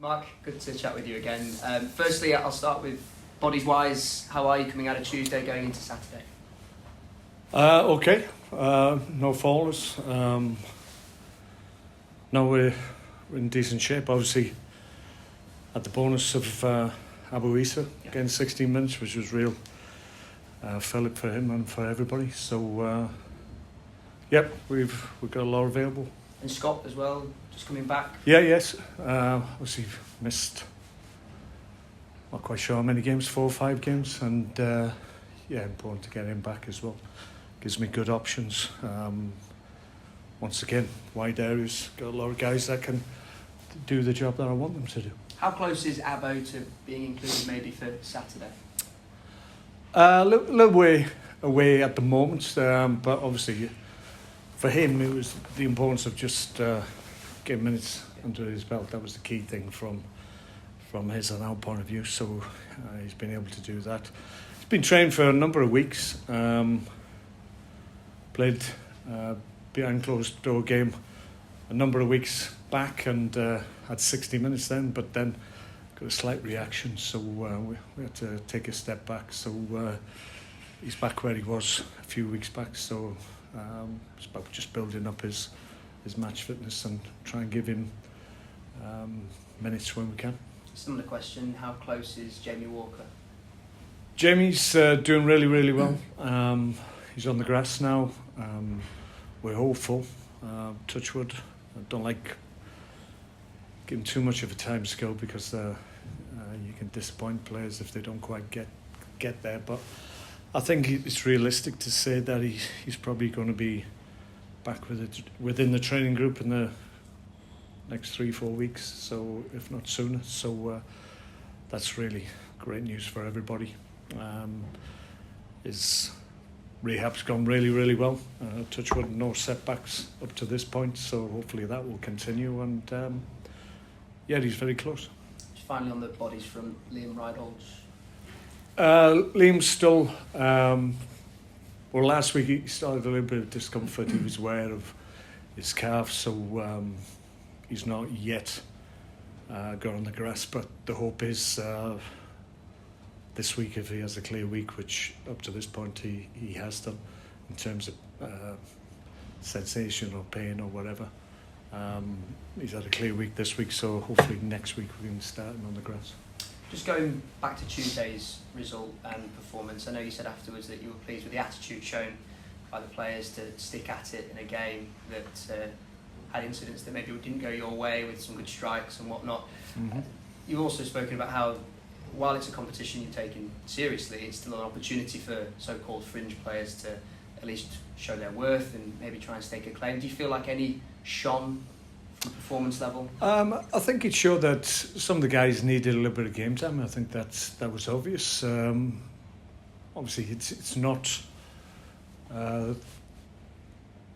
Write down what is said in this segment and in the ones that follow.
Mark, good to chat with you again. Firstly, I'll start with bodies-wise. How are you coming out of Tuesday going into Saturday? Okay. No falls. No, we're in decent shape. Obviously, had the bonus of Abu Issa getting 16 minutes, which was real fillip for him and for everybody. So, yep, we've got a lot available. And Scott as well, just coming back? Yes. Obviously missed, not quite sure how many games, 4 or 5 games. And, important to get him back as well. Gives me good options. Once again, wide areas, got a lot of guys that can do the job that I want them to do. How close is Abo to being included maybe for Saturday? A little way away at the moment, but obviously for him it was the importance of just getting minutes under his belt. That was the key thing from his and our point of view, so he's been able to do that. He's been trained for a number of weeks, played behind closed door game a number of weeks back and had 60 minutes then, but then got a slight reaction, so we had to take a step back. So he's back where he was a few weeks back, so it's about just building up his match fitness and try and give him minutes when we can. Similar question, how close is Jamie Walker? Jamie's doing really, really well. He's on the grass now. We're hopeful. Touch wood. I don't like giving too much of a time scale because you can disappoint players if they don't quite get there. But I think it's realistic to say that he's probably going to be back within the training group in the next 3-4 weeks. So if not sooner. So that's really great news for everybody. His rehab's gone really, really well. Touch wood, no setbacks up to this point, so hopefully that will continue. And he's very close. Just finally on the bodies from Liam Rydalls. Liam's still. Last week he started a little bit of discomfort. He was aware of his calf, so he's not yet got on the grass. But the hope is this week, if he has a clear week, which up to this point he has done, in terms of sensation or pain or whatever. He's had a clear week this week, so hopefully next week we can start him on the grass. Just going back to Tuesday's result and performance, I know you said afterwards that you were pleased with the attitude shown by the players to stick at it in a game that had incidents that maybe didn't go your way, with some good strikes and whatnot. Mm-hmm. You've also spoken about how, while it's a competition you're taking seriously, it's still an opportunity for so-called fringe players to at least show their worth and maybe try and stake a claim. Do you feel like any shone from performance level? I think it showed that some of the guys needed a little bit of game time. I think that was obvious. Obviously, it's not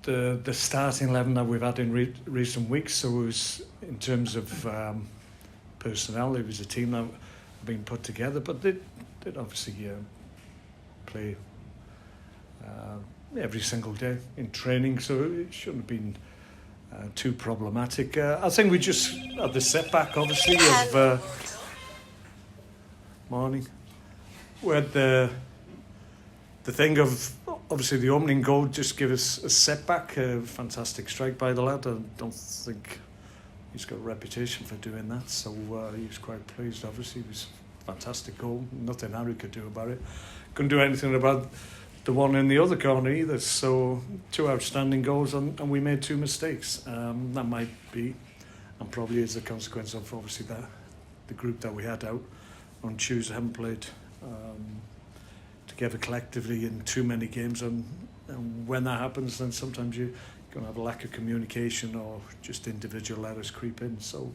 the starting 11 that we've had in recent weeks. So it was, in terms of personnel, it was a team that been put together, but they obviously play every single day in training, so it shouldn't have been too problematic. I think we just had the setback, obviously, of morning. We had the thing of, obviously, the opening goal just give us a setback. A fantastic strike by the lad. I don't think he's got a reputation for doing that, so he was quite pleased. Obviously, it was a fantastic goal. Nothing Harry could do about it. Couldn't do anything about the one in the other corner either. So 2 outstanding goals, and we made 2 mistakes. That might be, and probably is a consequence of obviously the group that we had out on Tuesday haven't played together collectively in too many games, and when that happens, then sometimes you're going to have a lack of communication or just individual errors creep in. So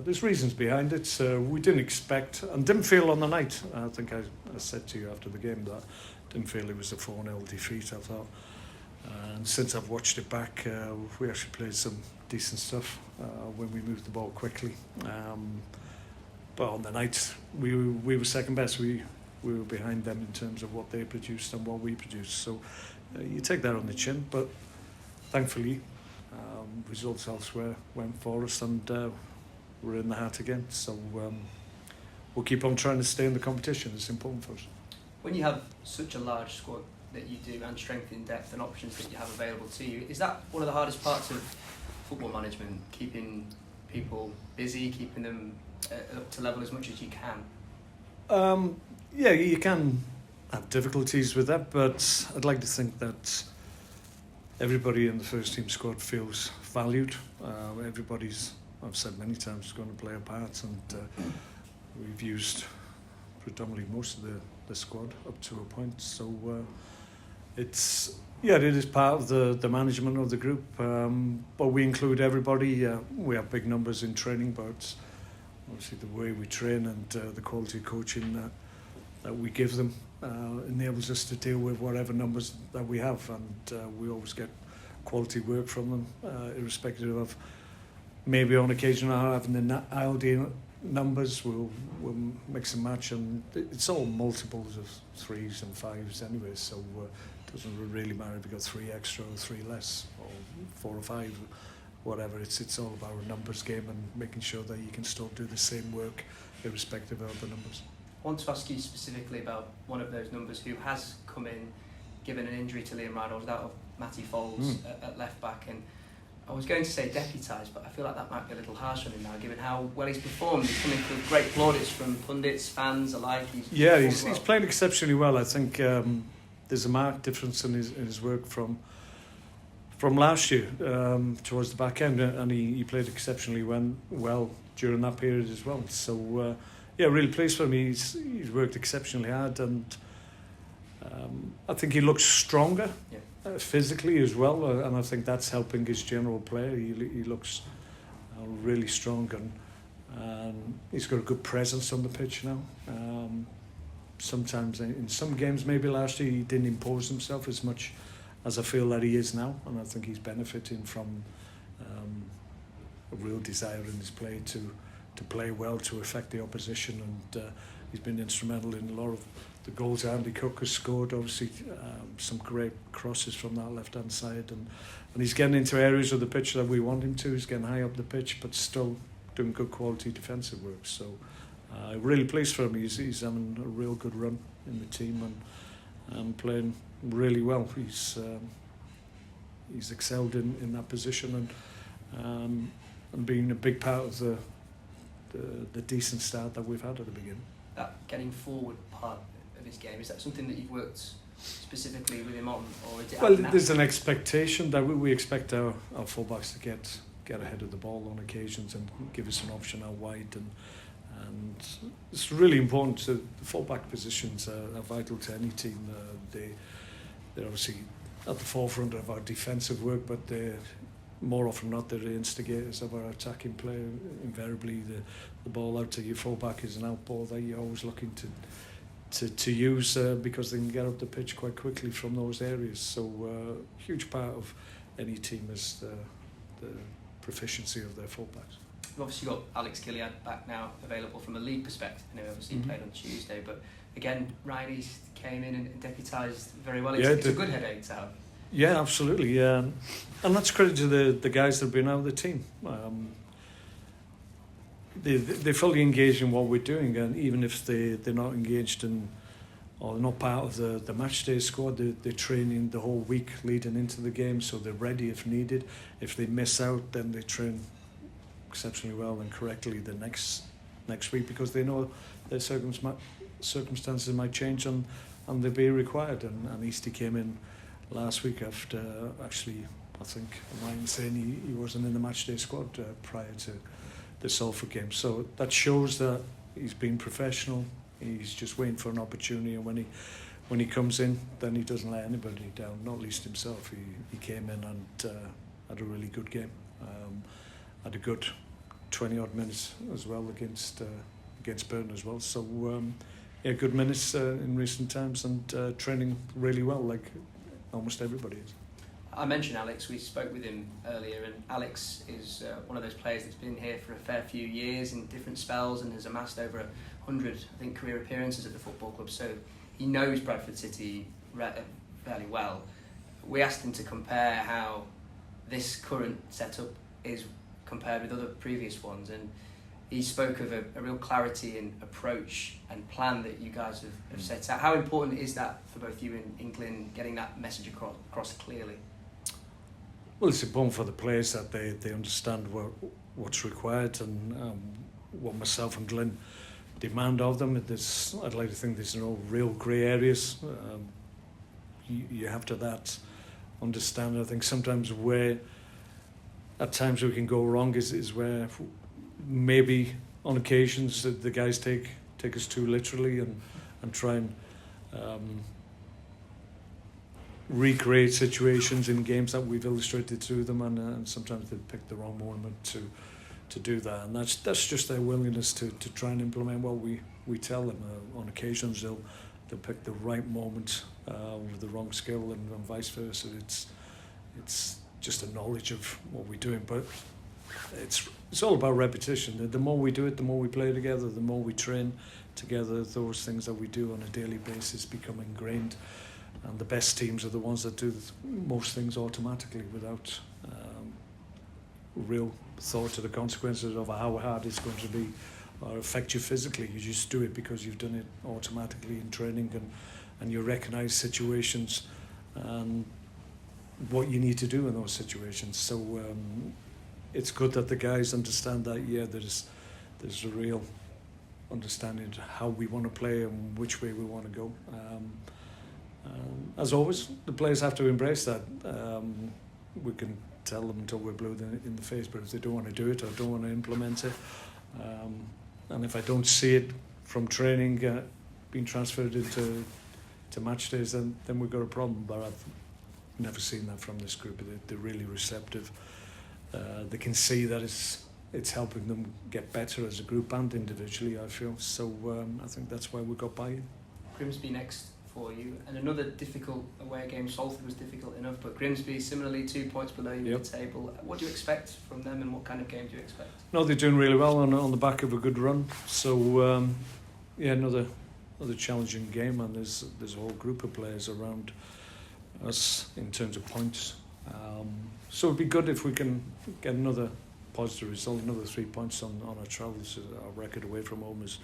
there's reasons behind it. We didn't expect and didn't feel on the night. I think I said to you after the game that I didn't feel it was a 4-0 defeat. I thought, and since I've watched it back, we actually played some decent stuff when we moved the ball quickly. But on the night, we were second best. We were behind them in terms of what they produced and what we produced. So you take that on the chin, but thankfully results elsewhere went for us, and we're in the hat again. So we'll keep on trying to stay in the competition. It's important for us. When you have such a large squad that you do, and strength in depth and options that you have available to you, is that one of the hardest parts of football management, keeping people busy, keeping them up to level as much as you can? Yeah, you can have difficulties with that, but I'd like to think that everybody in the first team squad feels valued. Everybody's, I've said many times, going to play a part, and we've used predominantly most of the squad up to a point. So it is part of the management of the group, but we include everybody. We have big numbers in training, but obviously the way we train and the quality of coaching that we give them enables us to deal with whatever numbers that we have, and we always get quality work from them, irrespective of maybe on occasion not having the ideal numbers. We'll mix and match, and it's all multiples of 3s and 5s anyway, so it doesn't really matter if you've got 3 extra or 3 less or 4 or 5, whatever. It's all about a numbers game and making sure that you can still do the same work irrespective of the numbers. I want to ask you specifically about one of those numbers who has come in, given an injury to Liam Randall, that of Matty Foulds at left back, and I was going to say deputised, but I feel like that might be a little harsh on him now, given how well he's performed. He's coming with great plaudits from pundits, fans alike. He's played exceptionally well. I think there's a marked difference in his work from last year towards the back end, and he played exceptionally well during that period as well. So really pleased for him. He's worked exceptionally hard, and I think he looks stronger physically as well, and I think that's helping his general play. He looks really strong, and he's got a good presence on the pitch now. Sometimes in some games, maybe last year, he didn't impose himself as much as I feel that he is now, and I think he's benefiting from a real desire in his play to play well, to affect the opposition, and he's been instrumental in a lot of the goals Andy Cook has scored. Obviously, some great crosses from that left-hand side, and he's getting into areas of the pitch that we want him to. He's getting high up the pitch, but still doing good quality defensive work. So, really pleased for him. He's having a real good run in the team and playing really well. He's excelled in that position and being a big part of the decent start that we've had at the beginning. That getting forward part of his game, is that something that you've worked specifically with him on, or is it? Well, there's an expectation that we expect our fullbacks to get ahead of the ball on occasions and give us an option out wide, and it's really important. The fullback positions are vital to any team. They're obviously at the forefront of our defensive work, but they're more often than not, they're the instigators of our attacking play. Invariably, the ball out to your fullback is an out ball that you're always looking to use because they can get up the pitch quite quickly from those areas. So, huge part of any team is the proficiency of their fullbacks. We've obviously got Alex Gilliard back now, available from a league perspective. I know obviously he played on Tuesday, but again, Riley's came in and deputised very well. It's a good headache to have. Yeah, absolutely. And that's credit to the guys that have been out of the team. They're fully engaged in what we're doing, and even if they're not engaged or not part of the match day squad, they're training the whole week leading into the game, so they're ready if needed. If they miss out, then they train exceptionally well and correctly the next week, because they know their circumstances might change and they'll be required. And Eastie came in last week after, actually, I think I'm right in saying he wasn't in the matchday squad prior to the Salford game. So that shows that he's been professional. He's just waiting for an opportunity, and when he comes in, then he doesn't let anybody down, not least himself. He came in and had a really good game. Had a good 20-odd minutes as well against Burton as well. So good minutes in recent times, and training really well, like almost everybody is. I mentioned Alex, we spoke with him earlier, and Alex is one of those players that's been here for a fair few years in different spells and has amassed over 100, I think, career appearances at the football club, so he knows Bradford City fairly well. We asked him to compare how this current setup is compared with other previous ones, and he spoke of a real clarity in approach and plan that you guys have set out. How important is that for both you and England, getting that message across clearly? Well, it's important for the players that they understand what's required and what myself and Glenn demand of them. I'd like to think there's no real grey areas. You have to understand. I think sometimes at times we can go wrong is where maybe on occasions the guys take us too literally and try and recreate situations in games that we've illustrated to them, and sometimes they pick the wrong moment to do that, and that's just their willingness to try and implement what we tell them. On occasions they'll pick the right moment with the wrong skill, and vice versa. It's just a knowledge of what we're doing, but it's all about repetition. The more we do it, the more we play together, the more we train together, those things that we do on a daily basis become ingrained, and the best teams are the ones that do most things automatically without real thought to the consequences of how hard it's going to be or affect you physically. You just do it because you've done it automatically in training, and you recognise situations and what you need to do in those situations. So it's good that the guys understand that. Yeah, there's a real understanding of how we want to play and which way we want to go. As always, the players have to embrace that. We can tell them until we're blue in the face, but if they don't want to do it or don't want to implement it, and if I don't see it from training being transferred into match days, then we've got a problem. But I've never seen that from this group. They're really receptive. They can see that it's helping them get better as a group and individually, I feel. So I think that's why we got by. Grimsby next for you, and another difficult away game. Salford was difficult enough, but Grimsby similarly 2 points below you in the table. What do you expect from them, and what kind of game do you expect? No, they're doing really well on the back of a good run. So another challenging game, and there's a whole group of players around us in terms of points. So it'd be good if we can get another positive result, another 3 points on our travels. Our record away from home is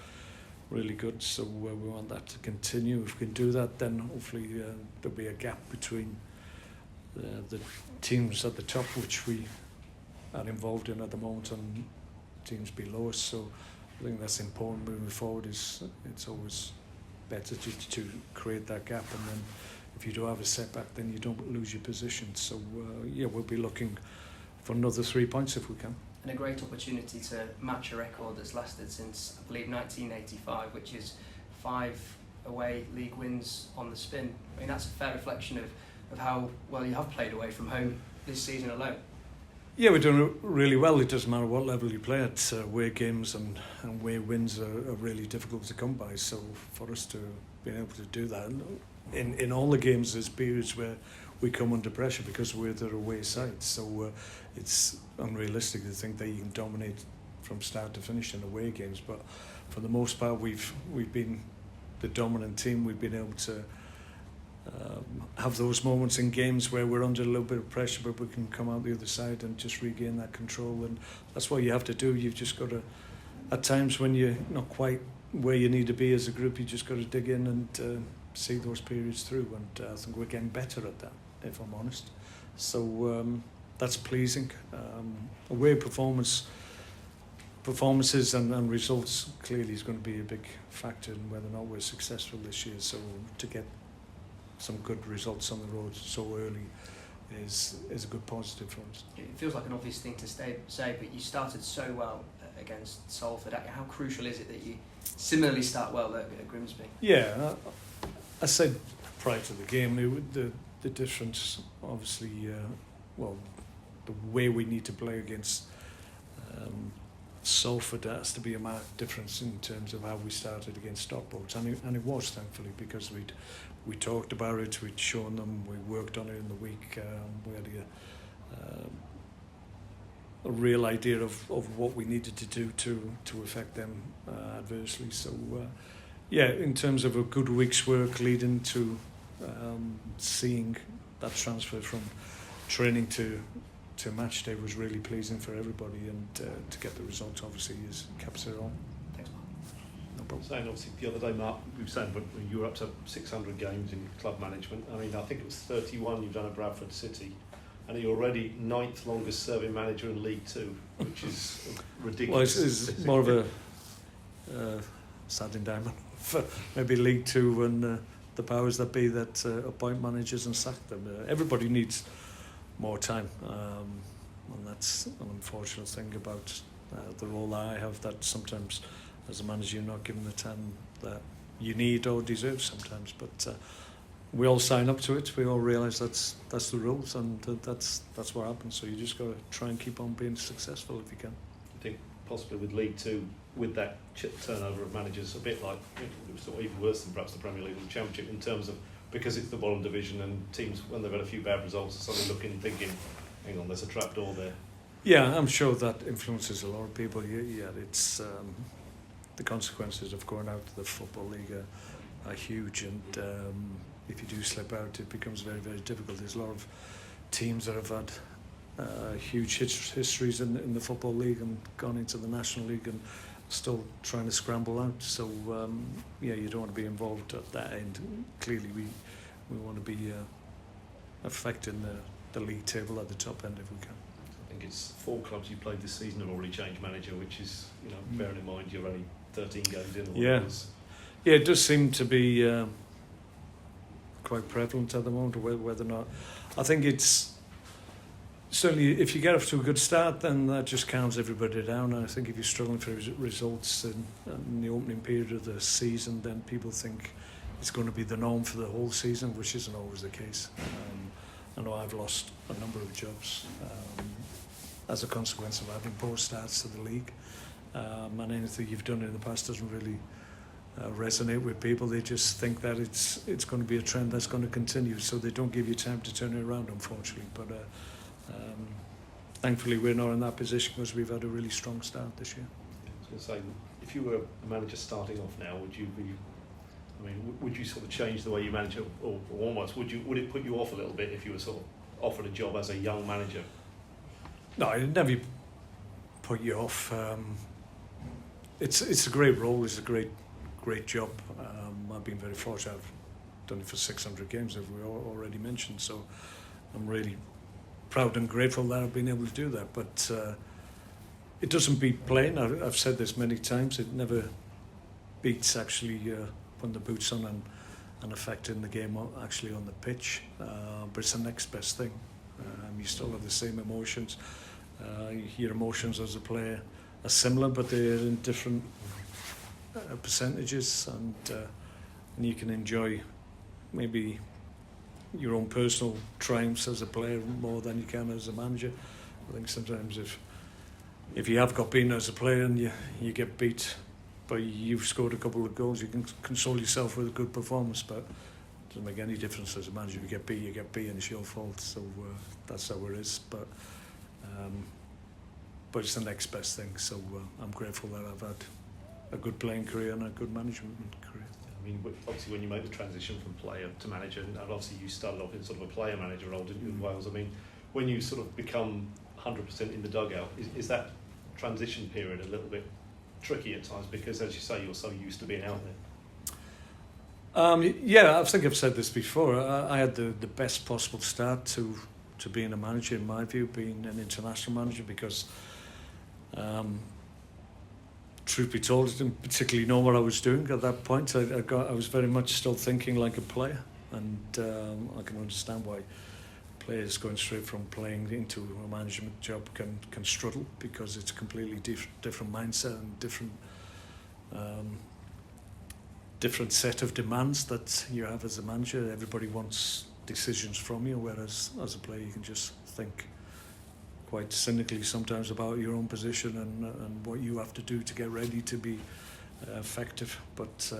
really good, so we want that to continue. If we can do that, then hopefully there'll be a gap between the teams at the top, which we are involved in at the moment, and teams below us. So I think that's important moving forward. It's always better to create that gap, and then if you do have a setback, then you don't lose your position. So we'll be looking for another 3 points if we can. And a great opportunity to match a record that's lasted since, I believe, 1985, which is 5 away league wins on the spin. I mean, that's a fair reflection of how well you have played away from home this season alone. Yeah, we're doing really well. It doesn't matter what level you play at. Away games and away wins are really difficult to come by. So for us to be able to do that, in all the games, there's periods where we come under pressure because we're the away side. So it's unrealistic to think that you can dominate from start to finish in away games. But for the most part, we've been the dominant team. We've been able to have those moments in games where we're under a little bit of pressure, but we can come out the other side and just regain that control. And that's what you have to do. You've just got to, at times when you're not quite where you need to be as a group, you just got to dig in and see those periods through. And I think we're getting better at that, if I'm honest. So that's pleasing. Away performances and results clearly is going to be a big factor in whether or not we're successful this year. So to get some good results on the road so early is a good positive for us. It feels like an obvious thing to say, but you started so well against Salford. How crucial is it that you similarly start well at Grimsby? Yeah, I said prior to the game, the difference, obviously, the way we need to play against Salford has to be a marked difference in terms of how we started against Stockport, and it was, thankfully, because we talked about it, we'd shown them, we worked on it in the week, we had a real idea of what we needed to do to affect them adversely. So in terms of a good week's work leading to seeing that transfer from training to to match day was really pleasing for everybody, and to get the result obviously is caps it on. Thanks, Mark. No problem. Saying obviously the other day, Mark, we were saying when you were up to 600 games in club management. I mean, I think it was 31 you've done at Bradford City, and you're already 9th longest serving manager in League Two, which is ridiculous. Well, it's more of a sad endowment for maybe League Two and the powers that be that appoint managers and sack them. Everybody needs more time, and that's an unfortunate thing about the role that I have, that sometimes as a manager you're not given the time that you need or deserve sometimes, but we all sign up to it. We all realise that's the rules, and that's what happens. So you just got to try and keep on being successful if you can. I think possibly with League Two, with that turnover of managers, a bit like, it was sort of even worse than perhaps the Premier League and Championship, in terms of, because it's the bottom division and teams, when they've had a few bad results, are suddenly looking and thinking, hang on, there's a trapdoor there. Yeah, I'm sure that influences a lot of people. Yeah, it's the consequences of going out to the Football League are huge, and if you do slip out, it becomes very, very difficult. There's a lot of teams that have had huge histories in the Football League and gone into the National League and still trying to scramble out. So yeah, you don't want to be involved at that end. Clearly we want to be affecting the league table at the top end if we can. I think it's 4 clubs you played this season have already changed manager, which is, you know, bearing in mind you're only 13 games in. Or Yeah, yeah, it does seem to be quite prevalent at the moment, whether or not. I think it's certainly, if you get off to a good start, then that just calms everybody down. And I think if you're struggling for results in the opening period of the season, then people think it's going to be the norm for the whole season, which isn't always the case. I know I've lost a number of jobs as a consequence of having poor starts to the league. And anything you've done in the past doesn't really resonate with people. They just think that it's going to be a trend that's going to continue, so they don't give you time to turn it around, unfortunately. But thankfully we're not in that position because we've had a really strong start this year. I was going to say, if you were a manager starting off now, would you be, I mean, would you sort of change the way you manage, or almost would it put you off a little bit if you were sort of offered a job as a young manager? No, it'd never put you off. It's a great role. It's a great job. I've been very fortunate. I've done it for 600 games, as we already mentioned. So I'm really proud and grateful that I've been able to do that. But it doesn't beat playing. I've said this many times. It never beats actually putting the boots on and affecting the game actually on the pitch. But it's the next best thing. You still have the same emotions. Your emotions as a player are similar, but they're in different percentages, and you can enjoy maybe your own personal triumphs as a player more than you can as a manager. I think sometimes if you have got beaten as a player and you get beat, but you've scored a couple of goals, you can console yourself with a good performance, but it doesn't make any difference as a manager. If you get beat and it's your fault, so that's how it is. But it's the next best thing, so I'm grateful that I've had a good playing career and a good management career. I mean, obviously when you make the transition from player to manager, and obviously you started off in sort of a player manager role, didn't you, in Wales? I mean, when you sort of become 100% in the dugout, is that transition period a little bit tricky at times, because as you say, you're so used to being out there? Yeah, I think I've said this before. I had the best possible start to being a manager, in my view, being an international manager, because truth be told, I didn't particularly know what I was doing at that point. I was very much still thinking like a player, and I can understand why players going straight from playing into a management job can struggle, because it's a completely different mindset and different set of demands that you have as a manager. Everybody wants decisions from you, whereas as a player you can just think quite cynically sometimes about your own position and what you have to do to get ready to be effective. But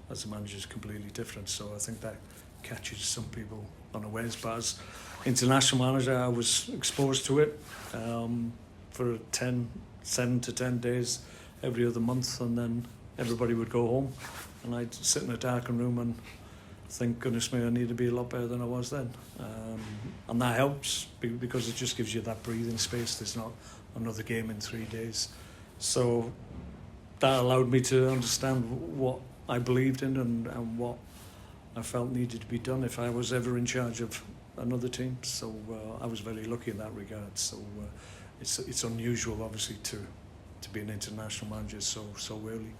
as a manager, it's completely different. So I think that catches some people unawares. But as international manager, I was exposed to it for 7 to 10 days every other month, and then everybody would go home and I'd sit in a darkened room and think, goodness me, I need to be a lot better than I was then. And that helps because it just gives you that breathing space. There's not another game in 3 days. So that allowed me to understand what I believed in and what I felt needed to be done if I was ever in charge of another team. So I was very lucky in that regard. So it's unusual, obviously, to be an international manager so early.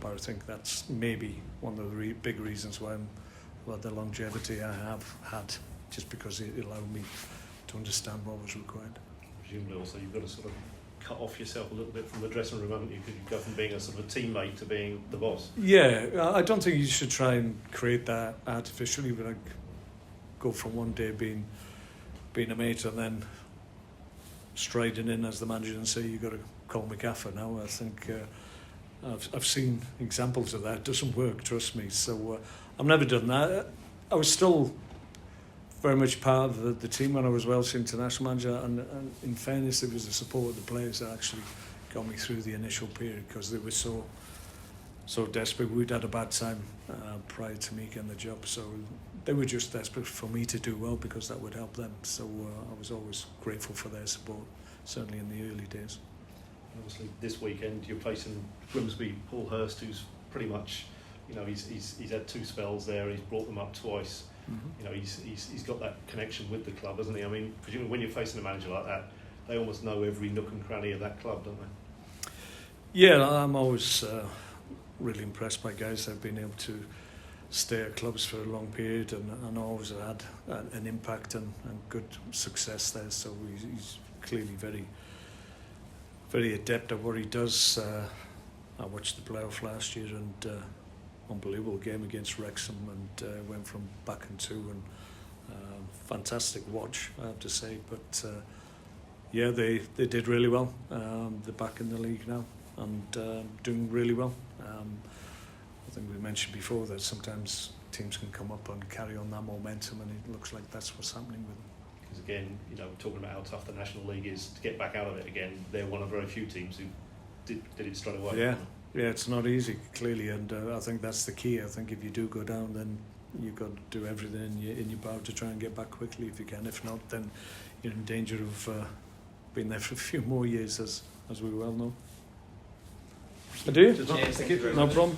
But I think that's maybe one of the big reasons why I'm the longevity I have had, just because it allowed me to understand what was required. Presumably also you've got to sort of cut off yourself a little bit from the dressing room, haven't you? Because you go from being a sort of a teammate to being the boss. Yeah, I don't think you should try and create that artificially, but like go from one day being a mate and then striding in as the manager and say you've got to call me gaffer now. I think I've seen examples of that. It doesn't work, trust me. So I've never done that. I was still very much part of the team when I was Welsh international manager, and in fairness, it was the support of the players that actually got me through the initial period, because they were so desperate. We'd had a bad time prior to me getting the job, so they were just desperate for me to do well because that would help them. So I was always grateful for their support, certainly in the early days. Obviously, this weekend you're facing Grimsby, Paul Hurst, who's pretty much, he's had 2 spells there. He's brought them up twice. Mm-hmm. He's got that connection with the club, hasn't he? I mean, presumably when you're facing a manager like that, they almost know every nook and cranny of that club, don't they? Yeah, I'm always really impressed by guys that have been able to stay at clubs for a long period and always had an impact and good success there. So he's clearly very, very adept at what he does. I watched the playoff last year and unbelievable game against Wrexham, and went from back and 2 and fantastic watch, I have to say. But yeah, they did really well. They're back in the league now and doing really well. I think we mentioned before that sometimes teams can come up and carry on that momentum, and it looks like that's what's happening with them. Because again, talking about how tough the National League is to get back out of it again, they're one of very few teams who did it straight away. Yeah, it's not easy, clearly, and I think that's the key. I think if you do go down, then you've got to do everything in your power to try and get back quickly if you can. If not, then you're in danger of being there for a few more years, as we well know. I do? Cheers, No problem.